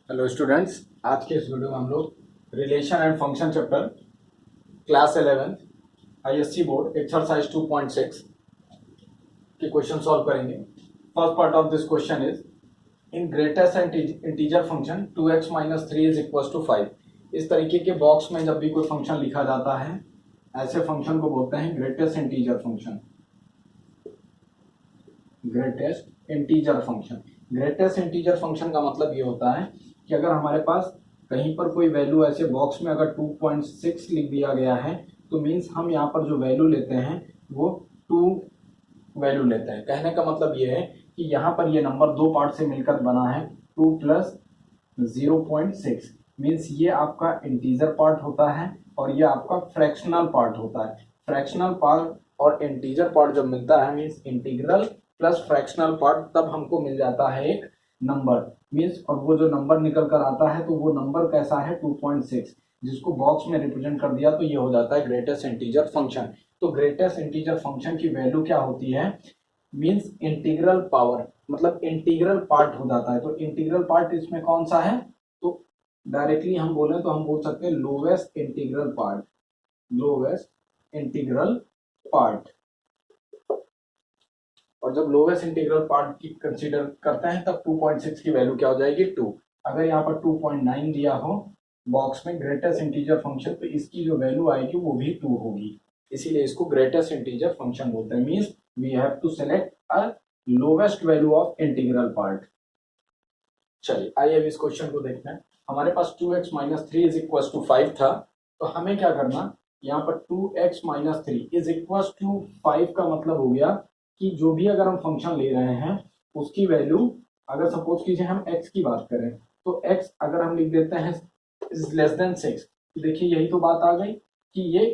Hello students, आज के इस वीडियो में हम लोग relation and function chapter class 11 ISC board exercise 2.6 के क्वेश्चन सॉल्व करेंगे। First part of this question is in greatest integer function 2x minus 3 is equal to 5। इस तरीके के बॉक्स में जब भी कोई फंक्शन लिखा जाता है, ऐसे फंक्शन को बोलते हैं greatest integer function. Greatest integer function, greatest integer function का मतलब ये होता है कि अगर हमारे पास कहीं पर कोई वैल्यू ऐसे बॉक्स में अगर 2.6 लिख दिया गया है तो मीन्स हम यहाँ पर जो वैल्यू लेते हैं वो 2 वैल्यू लेते हैं। कहने का मतलब ये है कि यहाँ पर ये नंबर दो पार्ट से मिलकर बना है 2 प्लस 0.6। मीन्स ये आपका इंटीजर पार्ट होता है और ये आपका फ्रैक्शनल पार्ट होता है। फ्रैक्शनल पार्ट और इंटीजर पार्ट जब मिलता है means integral plus fractional part, तब हमको मिल जाता है एक नंबर। मीन्स और वो जो नंबर निकल कर आता है तो वो नंबर कैसा है 2.6, जिसको बॉक्स में रिप्रेजेंट कर दिया तो ये हो जाता है ग्रेटेस्ट इंटीजर फंक्शन। तो ग्रेटेस्ट इंटीजर फंक्शन की वैल्यू क्या होती है, मीन्स इंटीग्रल पावर, मतलब इंटीग्रल पार्ट हो जाता है। तो इंटीग्रल पार्ट इसमें कौन सा है, तो डायरेक्टली हम बोले तो हम बोल सकते हैं lowest integral part, lowest integral part. और जब लोवेस्ट इंटीग्रल पार्ट की कंसीडर करते हैं तब 2.6 की वैल्यू क्या हो जाएगी 2। अगर यहाँ पर 2.9 दिया हो बॉक्स में ग्रेटेस्ट इंटीजर फंक्शन तो इसकी जो वैल्यू आएगी वो भी 2 होगी, इसीलिए इसको ग्रेटेस्ट इंटीजर फंक्शन बोलते हैं। Means we have to select a lowest value of integral part. चलिए आइए अब इस क्वेश्चन को देखते हैं। हमारे पास 2x minus 3 is equal to 5 था, तो हमें क्या करना, यहाँ पर 2x minus 3 is equal to 5 का मतलब हो गया कि जो भी अगर हम फंक्शन ले रहे हैं उसकी वैल्यू, अगर सपोज कीजिए हम x की बात करें तो x अगर हम लिख देते हैं इज लेस देन 6, देखिए यही तो बात आ गई कि ये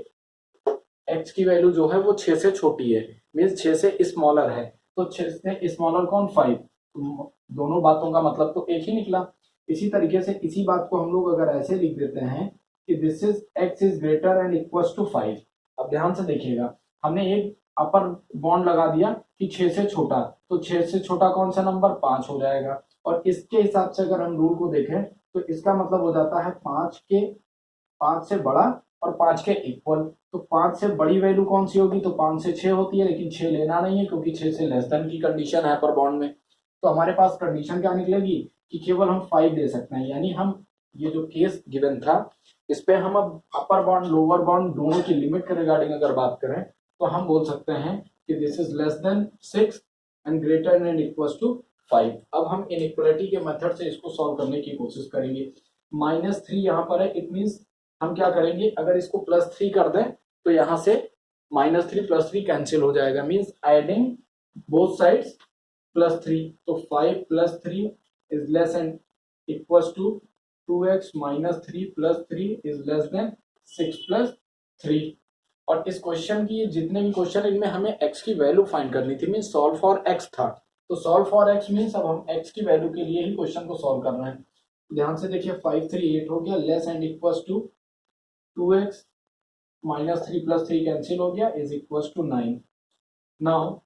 x की वैल्यू जो है वो 6 से छोटी है, मीन्स 6 से स्मॉलर है। तो 6 से स्मॉलर कौन 5, दोनों बातों का मतलब तो एक ही निकला। इसी तरीके से इसी बात को हम लोग अगर ऐसे लिख देते हैं कि this is x is greater and equal to 5। अब ध्यान से देखिएगा, हमने एक अपर बॉन्ड लगा दिया कि 6 से छोटा, तो 6 से छोटा कौन सा नंबर 5 हो जाएगा। और इसके हिसाब से अगर हम रूल को देखें तो इसका मतलब हो जाता है 5 से बड़ा और 5 के इक्वल। तो 5 से बड़ी वैल्यू कौन सी होगी, तो 5 से 6 होती है, लेकिन 6 लेना नहीं है क्योंकि 6 से लेस देन की कंडीशन है अपर बॉन्ड में। तो हमारे पास कंडीशन क्या निकलेगी कि केवल हम 5 दे सकते हैं, यानी हम ये जो केस गिवन था इस पे हम अब अपर बॉन्ड लोअर बॉन्ड दोनों की लिमिट के रिगार्डिंग अगर बात करें तो हम बोल सकते हैं कि this is less than 6 and greater than equal to 5। अब हम इनइक्वालिटी के मेथड से इसको सॉल्व करने की कोशिश करेंगे। -3 यहाँ पर है, इट मीन्स हम क्या करेंगे, अगर इसको +3 कर दें तो यहाँ से -3 +3 कैंसिल हो जाएगा, मीन्स एडिंग बोथ साइड्स +3। तो 5 + 3 is less and equal to 2x minus 3 + 3 is less than 6 + 3। और इस क्वेश्चन की जितने भी क्वेश्चन इनमें हमें x की वैल्यू फाइंड करनी थी, मीन सॉल्व फॉर x था। तो सॉल्व फॉर x मीन्स अब हम x की वैल्यू के लिए ही क्वेश्चन को सॉल्व कर रहे हैं। ध्यान से देखिए 5 3 8 हो गया, less and equal to 2x minus 3 + 3 cancel हो गया इज इक्वल टू 9। नाउ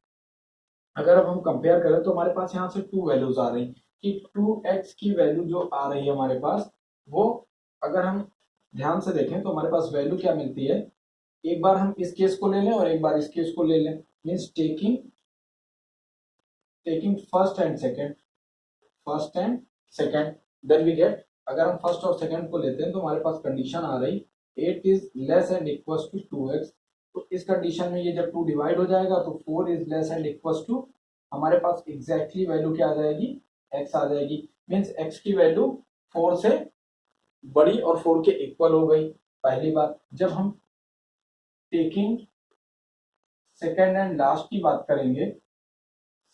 अगर अब हम कंपेयर करें तो हमारे पास यहाँ से 2 वैल्यूज आ रही कि 2x की वैल्यू जो आ रही है हमारे पास, वो अगर हम ध्यान से देखें तो हमारे पास वैल्यू क्या मिलती है, एक बार हम इस केस को ले लें और एक बार इस केस को ले लें, means taking first and second then we get. अगर हम फर्स्ट और सेकेंड को लेते हैं तो हमारे पास कंडीशन आ रही 8 is less and equal to 2x। तो इस कंडीशन में ये जब 2 डिवाइड हो जाएगा तो 4 is less and equal to, हमारे पास एग्जैक्टली वैल्यू क्या आ जाएगी, x आ जाएगी। मीन्स x की वैल्यू 4 से बड़ी और 4 के इक्वल हो गई। पहली बात, जब हम टेकिंग सेकेंड एंड लास्ट की बात करेंगे,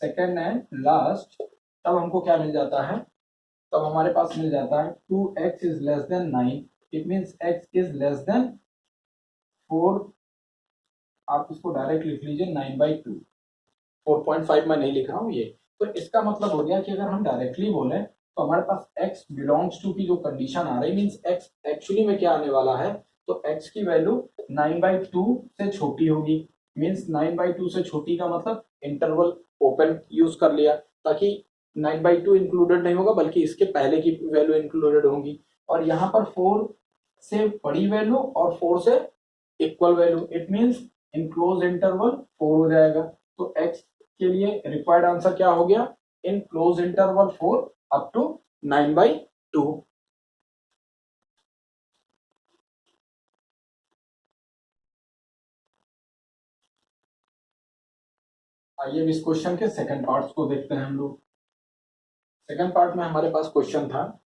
सेकेंड एंड लास्ट, तब हमको क्या मिल जाता है, तब हमारे पास मिल जाता है 2x is less then 9। It means x is less then 4। आप इसको डायरेक्ट लिख लीजिए 9/2, 4.5 मैं नहीं लिख रहा हूँ ये। तो इसका मतलब हो गया कि अगर हम डायरेक्टली बोले तो हमारे पास x बिलोंग्स टू की जो कंडीशन आ रही, मीन्स x एक्चुअली में क्या आने वाला है, तो x की वैल्यू 9/2 से छोटी होगी। मीन्स 9/2 से छोटी का मतलब इंटरवल ओपन यूज कर लिया ताकि 9/2 इंक्लूडेड नहीं होगा, बल्कि इसके पहले की वैल्यू इंक्लूडेड होगी। और यहाँ पर 4 से बड़ी वैल्यू और 4 से equal value, it means in close interval 4 हो जाएगा। तो x के लिए रिक्वायर्ड आंसर क्या हो गया, in close interval 4 up to 9/2। आइए इस क्वेश्चन के सेकंड पार्ट्स को देखते हैं हम लोग। सेकंड पार्ट में हमारे पास क्वेश्चन था,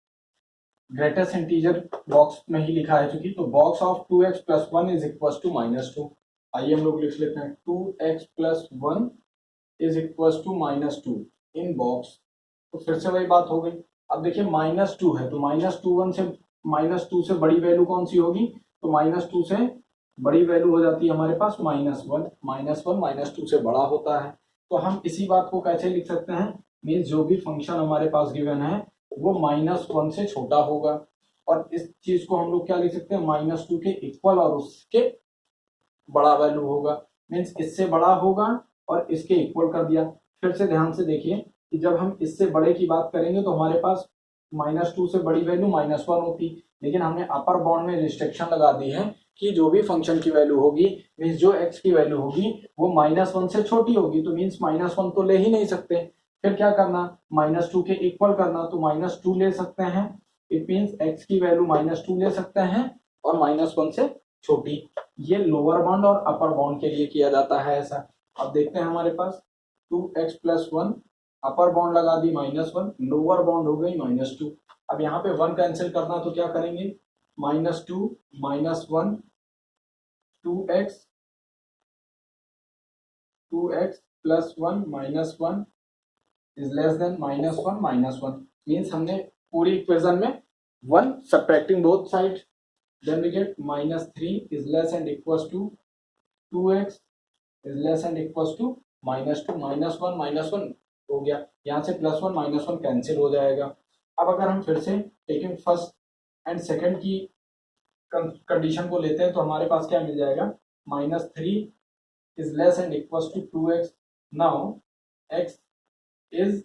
ग्रेटेस्ट इंटीजर बॉक्स में ही लिखा है चूंकि, तो box of 2x plus 1 is equal to -2। आइए हम लोग लिख लेते हैं 2x plus 1 is equal to -2 in box. तो फिर से वही बात हो गई। अब देखिए -2 है, तो -2 से बड़ी वैल्यू कौन सी होगी, तो -2 से बड़ी वैल्यू हो जाती है हमारे पास -1। -2 से बड़ा होता है। तो हम इसी बात को कैसे लिख सकते हैं, मीन्स जो भी फंक्शन हमारे पास गिवन है वो -1 से छोटा होगा। और इस चीज को हम लोग क्या लिख सकते हैं, -2 के इक्वल और उसके बड़ा वैल्यू होगा, मीन्स इससे बड़ा होगा और इसके इक्वल कर दिया। फिर से ध्यान से देखिए कि जब हम इससे बड़े की बात करेंगे तो हमारे पास -2 से बड़ी वैल्यू -1 होती, लेकिन हमने अपर बाउंड में रिस्ट्रिक्शन लगा दी है कि जो भी फंक्शन की वैल्यू होगी, मीन्स जो x की वैल्यू होगी वो -1 से छोटी होगी, तो मीन्स -1 तो ले ही नहीं सकते। फिर क्या करना, -2 के इक्वल करना, तो -2 ले सकते हैं। इट मीन्स x की वैल्यू -2 ले सकते हैं और -1 से छोटी। ये लोअर बाउंड और अपर बाउंड के लिए किया जाता है ऐसा। अब देखते हैं हमारे पास 2x प्लस 1, अपर बाउंड लगा दी -1, लोअर बाउंड हो गई -2। अब यहाँ पे 1 कैंसिल करना, तो क्या करेंगे, -2 -1 2x plus 1 -1 is less then -1 means हमने पूरी इक्वेशन में 1 subtracting both sides, then we get -3 is less and equals to 2x is less and equals to -2 -1 हो गया। यहाँ से +1 -1 कैंसिल हो जाएगा। अब अगर हम फिर से टेकिंग फर्स्ट एंड सेकंड की कंडीशन को लेते हैं तो हमारे पास क्या मिल जाएगा, -3 is less and equals to 2x। Now x is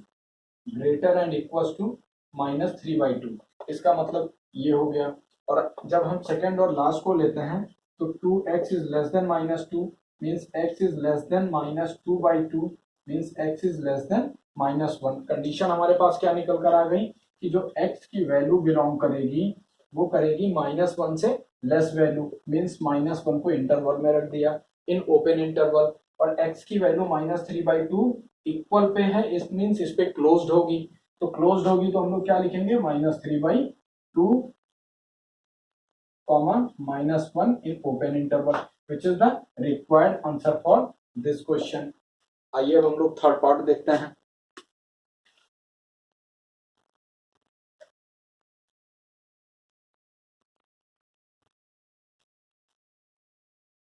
greater and equals to -3/2। इसका मतलब ये हो गया। और जब हम सेकंड और लास्ट को लेते हैं तो 2x is less then -2 means x is less then -2/2 means x is less then -1। Condition हमारे पास क्या निकल कर आ गई कि जो x की वैल्यू बिलोंग करेगी वो करेगी -1 से लेस वैल्यू, मीन्स -1 को इंटरवल में रख दिया इन ओपन इंटरवल, और x की वैल्यू -3/2 इक्वल पे है, इस मीन्स इस पे क्लोज्ड होगी। तो क्लोज्ड होगी तो हम लोग क्या लिखेंगे, -3/2 -1 in open interval, which is the required answer for this question। आइए अब हम लोग थर्ड पार्ट देखते हैं।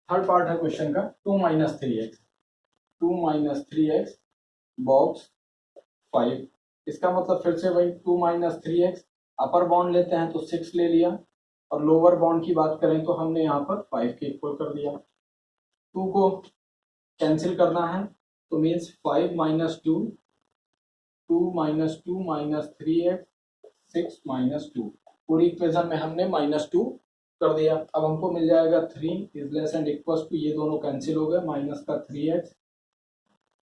थर्ड पार्ट है क्वेश्चन का 2 - 3x बॉक्स 5। इसका मतलब फिर से वही 2 - 3x, अपर बाउंड लेते हैं तो 6 ले लिया, और लोअर बाउंड की बात करें तो हमने यहाँ पर 5 के इक्वल कर दिया। 2 को कैंसिल करना है तो मीन्स 5 - 2 2 - 2 - 3x 6 - 2, पूरी इक्वेशन में हमने -2 कर दिया। अब हमको मिल जाएगा 3 is less and equals to, ये दोनों कैंसिल हो गए, माइनस का 3x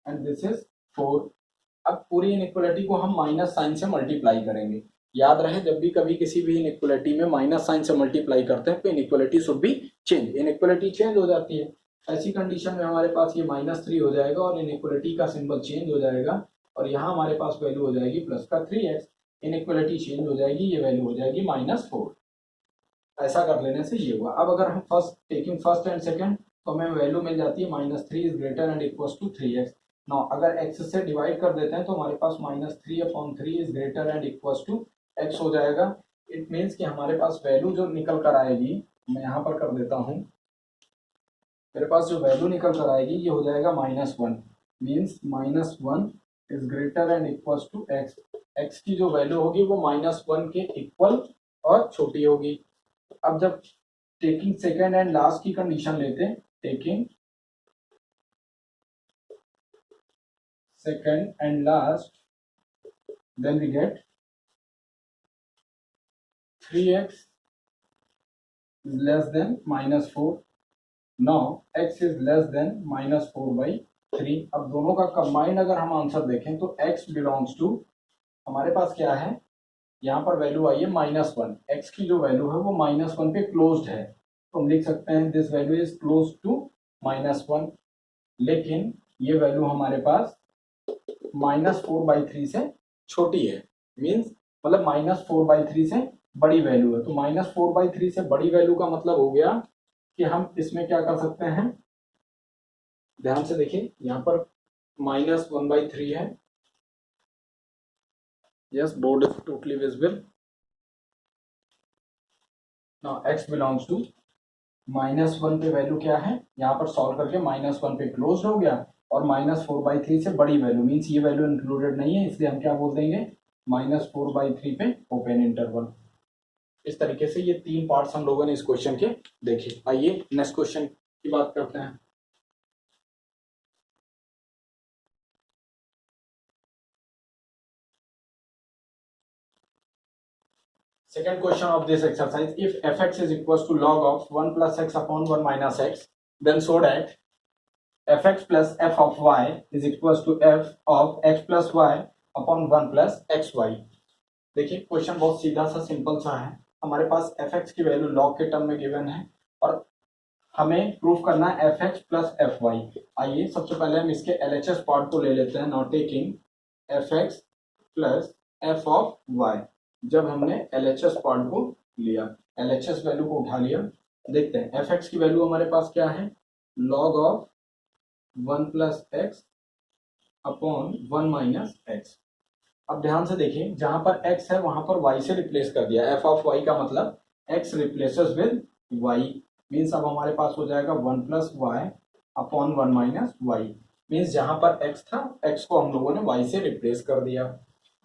एंड दिस इज 4। अब पूरी इनइक्वालिटी को हम माइनस साइन से मल्टीप्लाई करेंगे। याद रहे जब भी कभी किसी भी इनइक्वालिटी में माइनस साइन से मल्टीप्लाई करते हैं तो inequality should be change, inequality change हो जाती है। ऐसी कंडीशन में हमारे पास ये -3 हो जाएगा और इनइक्वालिटी का सिंबल चेंज हो जाएगा, और यहाँ हमारे पास वैल्यू हो जाएगी प्लस का 3x, इनइक्वालिटी चेंज हो जाएगी, ये वैल्यू हो जाएगी -4। ऐसा कर लेने से ये हुआ। अब अगर हम टेकिंग फर्स्ट एंड सेकंड तो हमें वैल्यू मिल जाती है -3 is greater and equals to 3x। Now अगर x से डिवाइड कर देते हैं तो हमारे पास -3/3 is greater and equals to x हो जाएगा। इट मीन्स कि हमारे पास वैल्यू जो निकल कर आएगी, मैं यहाँ पर कर देता हूँ, मेरे पास जो वैल्यू निकल कर आएगी ये हो जाएगा -1, means -1 is greater and equals to x। x की जो वैल्यू होगी वो -1 के इक्वल और छोटी होगी। अब जब टेकिंग सेकेंड एंड लास्ट की कंडीशन लेते हैं, taking second and last then we get 3x is less than -4. now x is less than -4/3. अब दोनों का कंबाइंड अगर हम आंसर देखें तो x बिलोंग्स टू, हमारे पास क्या है, यहाँ पर वैल्यू आई है -1, x की जो वैल्यू है वो -1 पे क्लोज्ड है, तो हम लिख सकते हैं this value is close to -1। लेकिन ये वैल्यू हमारे पास -4/3 से छोटी है, मीन्स मतलब -4/3 से बड़ी वैल्यू है। तो -4/3 से बड़ी वैल्यू का मतलब हो गया कि हम इसमें क्या कर सकते हैं, ध्यान से देखिए यहाँ पर -1/3 है। Yes, board is totally visible. Now x belongs to -1 पे वैल्यू क्या है, यहाँ पर सॉल्व करके -1 पे क्लोज हो गया, और -4/3 से बड़ी वैल्यू मीन्स ये वैल्यू इंक्लूडेड नहीं है, इसलिए हम क्या बोल देंगे -4/3 पे ओपन इंटरवल। इस तरीके से ये 3 पार्ट्स हम लोगों ने इस क्वेश्चन के देखे। आइए नेक्स्ट क्वेश्चन की बात करते हैं। Second question of this exercise, if fx is equals to log of 1 plus x upon 1 minus x, then so that fx plus f of y is equals to f of x plus y upon 1 plus xy। देखिए question बहुत सीधा सा simple सा है। हमारे पास fx की value log के term में गिवन है और हमें प्रूफ करना है fx प्लस fy। आइए सबसे पहले हम इसके LHS पार्ट को ले लेते हैं। Not taking fx plus f of y। जब हमने LHS पार्ट को लिया, LHS वैल्यू को उठा लिया, देखते हैं fx की वैल्यू हमारे पास क्या है, log of 1 plus x upon 1 minus x. अब ध्यान से देखिए जहां पर x है वहां पर y से रिप्लेस कर दिया। f ऑफ y का मतलब x replaces with y, means अब हमारे पास हो जाएगा 1 plus y upon 1 minus y. Means जहां पर x था x को हम लोगों ने y से रिप्लेस कर दिया।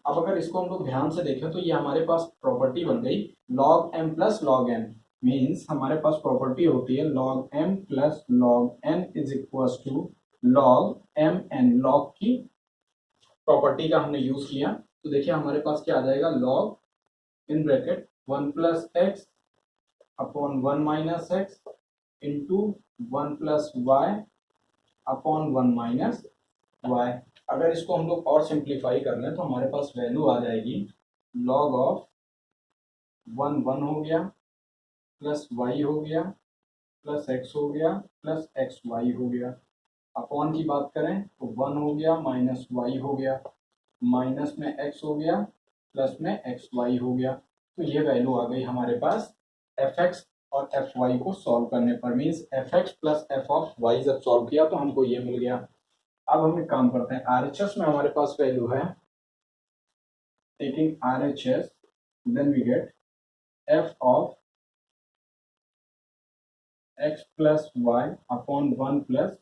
अब अगर इसको हम लोग ध्यान से देखें तो ये हमारे पास प्रॉपर्टी बन गई log m plus log n। Means हमारे पास प्रॉपर्टी होती है log m plus log n is equal to log m n। log की प्रॉपर्टी का हमने यूज किया, तो देखिए हमारे पास क्या आ जाएगा, log in bracket 1 plus x upon 1 minus x into 1 plus y upon 1 minus y. अगर इसको हम लोग और सिंप्लीफाई कर लें तो हमारे पास वैल्यू आ जाएगी log ऑफ 1 1 हो गया प्लस वाई हो गया प्लस एक्स हो गया प्लस एक्स वाई हो गया। अपॉन की बात करें तो 1 हो गया माइनस वाई हो गया, माइनस में एक्स हो गया प्लस में एक्स वाई हो गया। तो ये वैल्यू आ गई हमारे पास एफ एक्स और एफ वाई को सॉल्व करने पर। Means f x plus f of y जब सॉल्व किया तो हमको ये मिल गया। अब हम एक काम करते हैं, RHS में हमारे पास वैल्यू है, taking RHS then we get f of x plus y upon 1 plus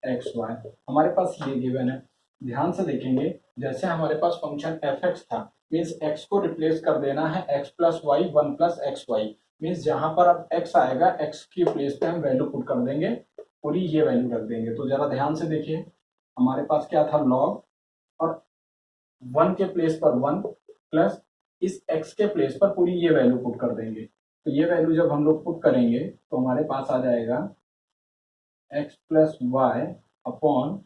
x y. हमारे पास ये गिवन है। ध्यान से देखेंगे जैसे हमारे पास फंक्शन एफ एक्स था, मीन्स एक्स को रिप्लेस कर देना है x plus y 1 plus x y. Means जहां पर अब एक्स आएगा एक्स की प्लेस पे हम वैल्यू पुट कर देंगे, पूरी ये वैल्यू रख देंगे। तो जरा ध्यान से देखिए हमारे पास क्या था, लॉग और 1 के प्लेस पर 1 प्लस इस x के प्लेस पर पूरी ये वैल्यू पुट कर देंगे। तो ये वैल्यू जब हम लोग पुट करेंगे तो हमारे पास आ जाएगा x plus y upon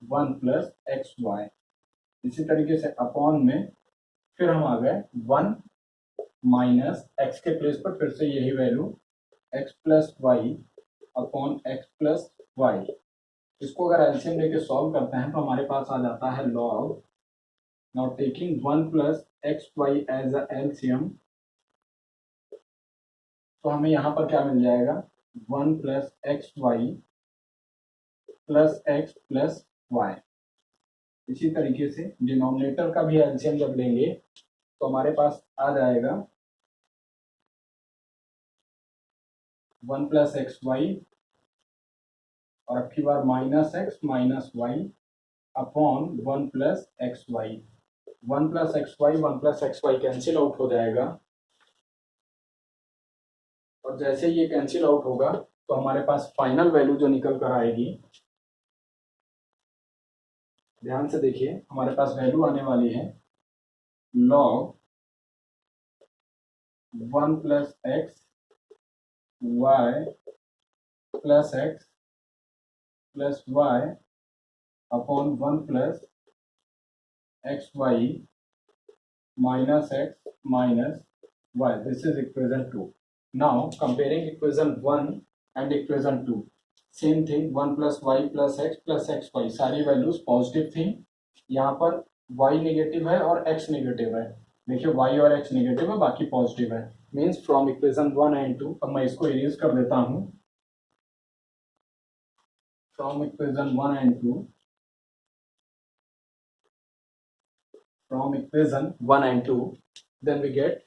1 plus x y. इसी तरीके से अपॉन में फिर हम आ गए 1 माइनस एक्स के प्लेस पर फिर से यही value x plus y upon x plus y. इसको अगर एलसीएम लेके सॉल्व करते हैं तो हमारे पास आ जाता है log, now taking 1 plus x y as a LCM, तो हमें यहाँ पर क्या मिल जाएगा 1 plus x y plus x plus y. इसी तरीके से डिनोमिनेटर का भी एलसीएम जब लेंगे तो हमारे पास आ जाएगा 1 प्लस एक्स वाई और अब की बार minus X minus Y upon 1 plus x Y. 1 plus x Y 1 plus x Y cancel out हो जाएगा, और जैसे ये कैंसिल आउट होगा तो हमारे पास फाइनल वैल्यू जो निकल कर आएगी, ध्यान से देखिए हमारे पास वैल्यू आने वाली है log 1 plus x y plus x plus y upon 1 plus x y minus x minus y. This is equation 2. Now comparing equation 1 and equation 2. Same thing, 1 plus y plus x y. सारी values positive थी. यहाँ पर y negative है और x negative है. देखिए y और x negative है, बाकी पॉजिटिव है. Means from equation 1 and 2. अब मैं इसको इरेज कर देता हूँ. From equation 1 and 2. From equation 1 and 2, then we get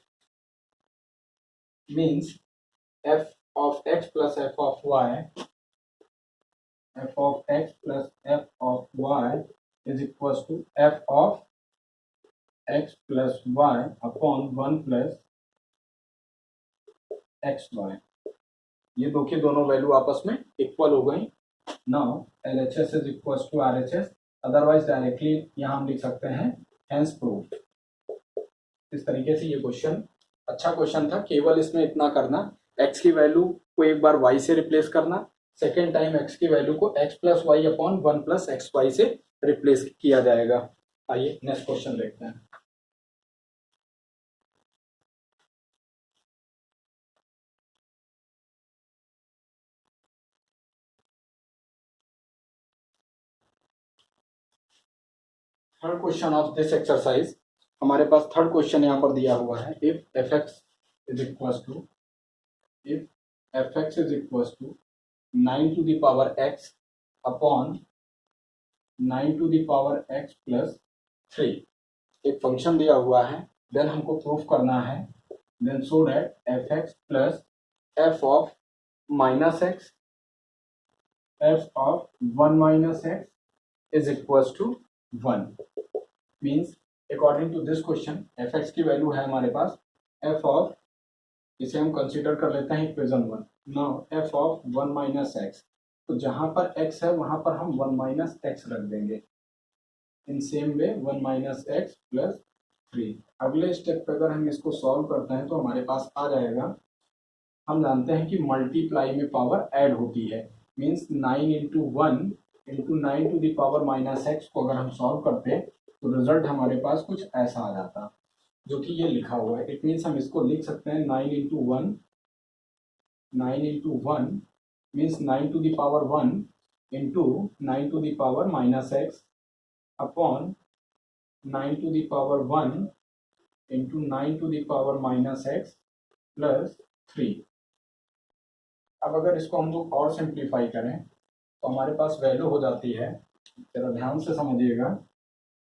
means f of x plus f of y, f of x plus f of y is equals to f of x plus y upon 1 plus x y. ये देखिए दोनों value आपस में equal हो गई. Now LHS is equal to RHS. Otherwise directly यहाँ हम लिख सकते हैं हेंस प्रूव्ड. इस तरीके से ये क्वेश्चन अच्छा क्वेश्चन था. केवल इसमें इतना करना, x की वैल्यू को एक बार y से रिप्लेस करना, सेकेंड टाइम x की वैल्यू को x plus y upon 1 plus x y से रिप्लेस किया जाएगा. आइए नेक्स्ट क्वेश्चन देखते हैं. Third question of this exercise. हमारे पास थर्ड क्वेश्चन यहाँ पर दिया हुआ है. If f x is equal to 9 to the power x upon 9 to the power x plus 3. एक फंक्शन दिया हुआ है. देन हमको प्रूफ करना है. Then so that f x plus f of minus x f of 1 minus x is equal to 1. Means according to this question f x की value है हमारे पास एफ ऑफ, इसे हम कंसीडर कर लेते हैं equation 1. Now F of 1 minus x. तो जहां पर x है वहां पर हम 1 माइनस एक्स रख देंगे. In same way 1 minus x plus 3. अगले स्टेप पे अगर हम इसको सॉल्व करते हैं तो हमारे पास आ जाएगा. हम जानते हैं कि मल्टीप्लाई में पावर ऐड होती है. Means 9 into 1 into 9 to the power minus x को अगर हम सॉल्व करते तो रिजल्ट हमारे पास कुछ ऐसा आ जाता, जो कि ये लिखा हुआ है. इट मीन्स हम इसको लिख सकते हैं 9 into 1 means 9 to the power 1 into 9 to the power minus x upon 9 to the power 1 into 9 to the power minus x plus 3. अब अगर इसको हम लोग और सिंप्लीफाई करें तो हमारे पास वैल्यू हो जाती है, जरा ध्यान से समझिएगा,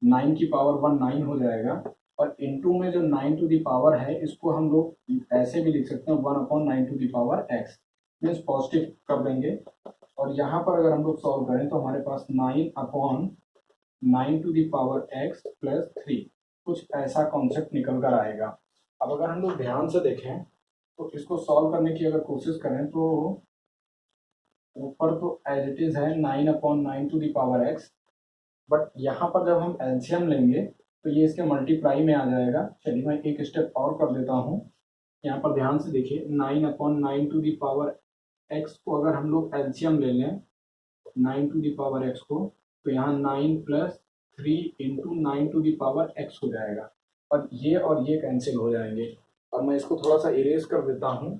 9 की पावर 1 9 हो जाएगा और इनटू में जो 9 टू दी पावर है इसको हम लोग ऐसे भी लिख सकते हैं 1 upon 9 to the power x. Means positive कर देंगे. और यहाँ पर अगर हम लोग सॉल्व करें तो हमारे पास 9 upon 9 to the power x plus 3. कुछ ऐसा कॉन्सेप्ट निकल कर आएगा. अब अगर हम लोग ध्यान से देखें तो इसको सॉल्व करने की अगर कोशिश करें तो ऊपर तो एज इट इज है 9 upon 9 to the power x, but यहाँ पर जब हम एलसीएम लेंगे तो ये इसके मल्टीप्लाई में आ जाएगा. चलिए मैं एक स्टेप और कर देता हूँ. यहाँ पर ध्यान से देखिए 9 upon 9 to the power x को अगर हम लोग एलसीएम ले लें 9 टू दी पावर एक्स को, तो यहाँ 9 plus 3 into 9 to the power x हो जाएगा और ये कैंसिल हो जाएंगे. और मैं इसको थोड़ा सा इरेज कर देता हूँ.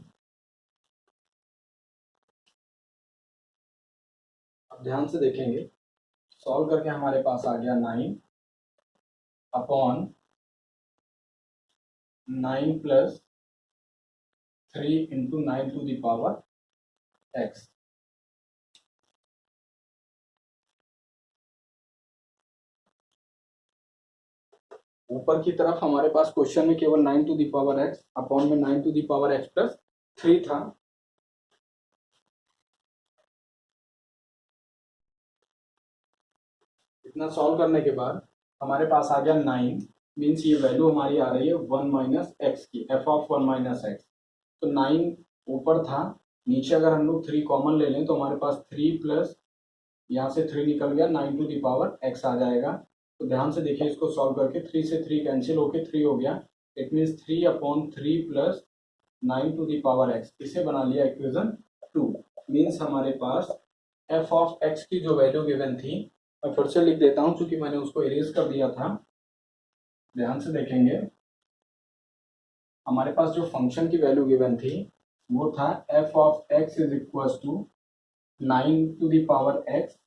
अब ध्यान से देखेंगे, सॉल्व करके हमारे पास आ गया 9 upon 9 plus 3 into 9 to the power x. ऊपर की तरफ हमारे पास क्वेश्चन में केवल 9 to the power x upon में 9 to the power x plus 3 था. इतना सॉल्व करने के बाद हमारे पास आ गया 9. मीन्स ये वैल्यू हमारी आ रही है 1 माइनस एक्स की, एफ ऑफ 1 माइनस एक्स. तो 9 ऊपर था, नीचे अगर हम लोग 3 कॉमन ले लें तो हमारे पास 3 प्लस यहाँ से 3 निकल गया 9 टू दी पावर एक्स आ जाएगा. तो ध्यान से देखिए इसको सॉल्व करके 3 से 3 कैंसिल होके 3 हो गया। It means 3/3 plus 9 to the power x, इसे बना लिया इक्वेशन 2। मीन्स हमारे पास f ऑफ x की जो वैल्यू गिवन थी, मैं फिर से लिख देता हूं क्योंकि मैंने उसको इरेज कर दिया था। ध्यान से देखेंगे हमारे पास जो फंक्शन की वैल्यू गिवन थी वो था f of x is equal to 9 to the power x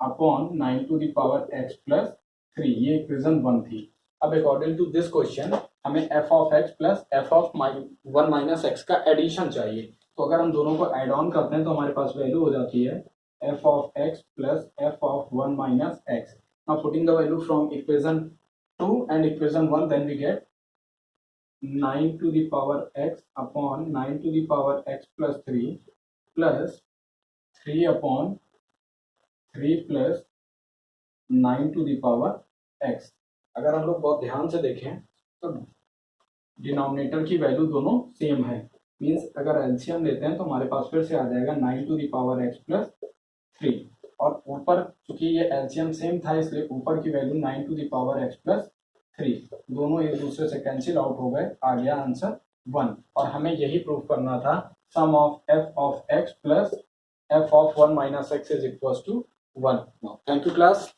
upon 9 to the power x plus 3, ये इक्वेशन 1 थी। अब अकॉर्डिंग टू दिस क्वेश्चन हमें f of x plus f of 1 minus x का addition चाहिए। तो अगर हम दोनों को एड ऑन करते हैं तो हमारे पास वैल्यू हो जाती है f of x plus f of 1 minus x। Now putting the value from equation 2 and equation 1, then we get 9 to the power x upon 9 to the power x plus 3 plus 3 upon 3 plus 9 to the power x। अगर हम लोग बहुत ध्यान से देखें तो denominator की value दोनों सेम है। मीन्स अगर एलसीएम लेते हैं तो हमारे पास फिर से आ जाएगा 9 to the power x plus 3, और ऊपर चूंकि ये एलसीएम सेम था इसलिए ऊपर की value 9 to the power x plus 3, दोनों एक दूसरे से कैंसिल आउट हो गए, आ गया आंसर 1। और हमें यही प्रूव करना था sum of f of x plus f of 1 minus x is equal to 1। Thank you class.